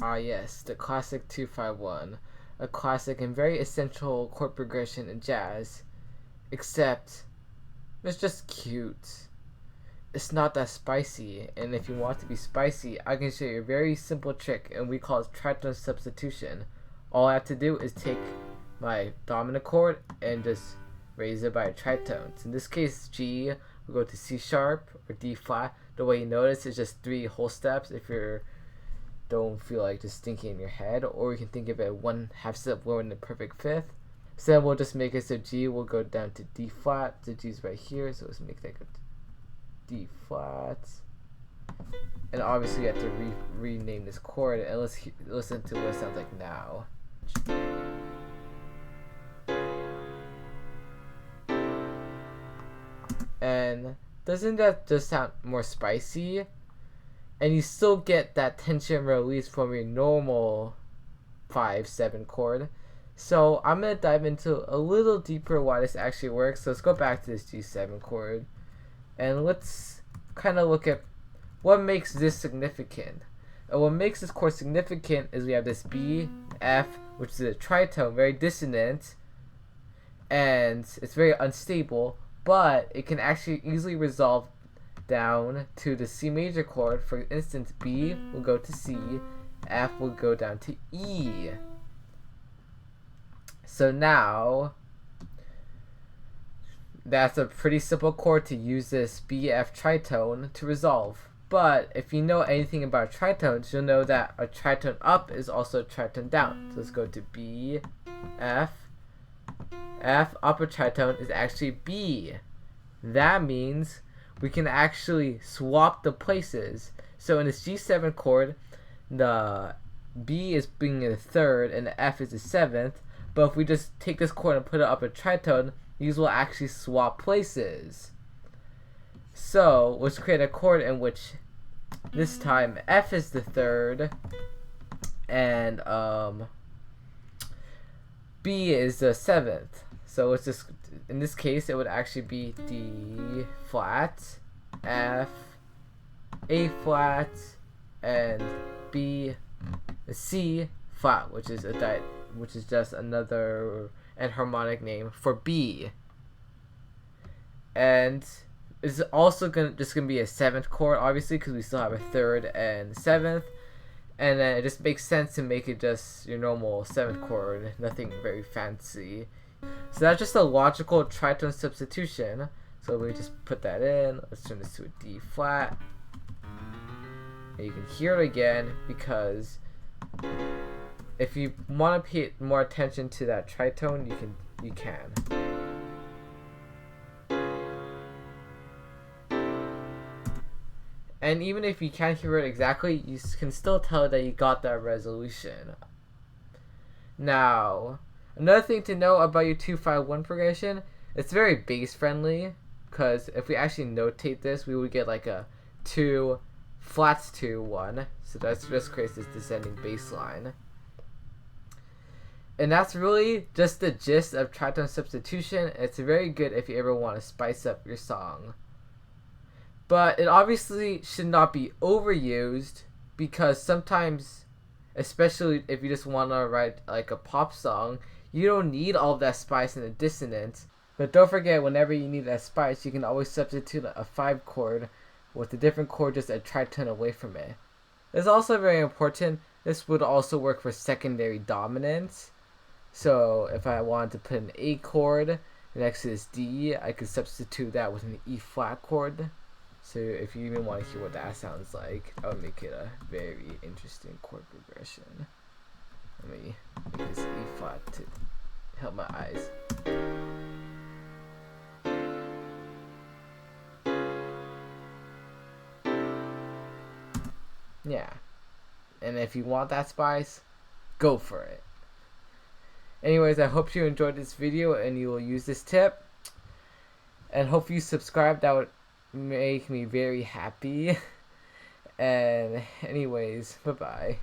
Ah yes, the classic 251, a classic and very essential chord progression in jazz, except it's just cute. It's not that spicy, and if you want to be spicy, I can show you a very simple trick, and we call it Tritone Substitution. All I have to do is take my dominant chord and just raise it by a tritone. So in this case, G will go to C sharp or D flat. The way you notice is just 3 whole steps if you don't feel like just thinking in your head, or you can think of it 1/2 step lower than the perfect fifth. So then we'll just make it so G will go down to D flat. The G's right here, so let's make that go to D flat. And obviously you have to rename this chord, and let's listen to what it sounds like now. And doesn't that just sound more spicy? And you still get that tension release from your normal 5/7 chord. So I'm going to dive into a little deeper why this actually works. So let's go back to this G7 chord, and let's kind of look at what makes this significant. And what makes this chord significant is we have this B, F, which is a tritone, very dissonant, and it's very unstable, but it can actually easily resolve down to the C major chord. For instance, B will go to C, F will go down to E. So now, that's a pretty simple chord to use this B, F tritone to resolve. But if you know anything about tritones, you'll know that a tritone up is also a tritone down. So let's go to B, F. F upper tritone is actually B. That means we can actually swap the places. So in this G7 chord, the B is being the third and the F is the seventh. But if we just take this chord and put it up a tritone, these will actually swap places. So let's create a chord in which this time F is the third and B is the seventh. So it's just, in this case, it would actually be D flat, F, A flat, and B, C flat, which is just another enharmonic name for B. And it's also just gonna be a seventh chord, obviously, because we still have a third and seventh. And then it just makes sense to make it just your normal seventh chord, nothing very fancy. So that's just a logical tritone substitution. So we just put that in. Let's turn this to a D flat. And you can hear it again, because if you want to pay more attention to that tritone, you can. And even if you can't hear it exactly, you can still tell that you got that resolution. Now, another thing to know about your 251 progression, it's very bass friendly, because if we actually notate this, we would get like a 2 flats 2 1. So that just creates this descending bass line. And that's really just the gist of tritone substitution. It's very good if you ever want to spice up your song. But it obviously should not be overused, because sometimes, especially if you just want to write like a pop song, you don't need all of that spice and the dissonance. But don't forget, whenever you need that spice, you can always substitute a 5 chord with a different chord just a tritone away from it. It's also very important, this would also work for secondary dominance. So if I wanted to put an A chord next to this D, I could substitute that with an E flat chord. So if you even want to hear what that sounds like, that would make it a very interesting chord progression. Let me make this E flat to help my eyes. Yeah. And if you want that spice, go for it. Anyways, I hope you enjoyed this video and you will use this tip. And hope you subscribe. That would make me very happy. And anyways, bye bye.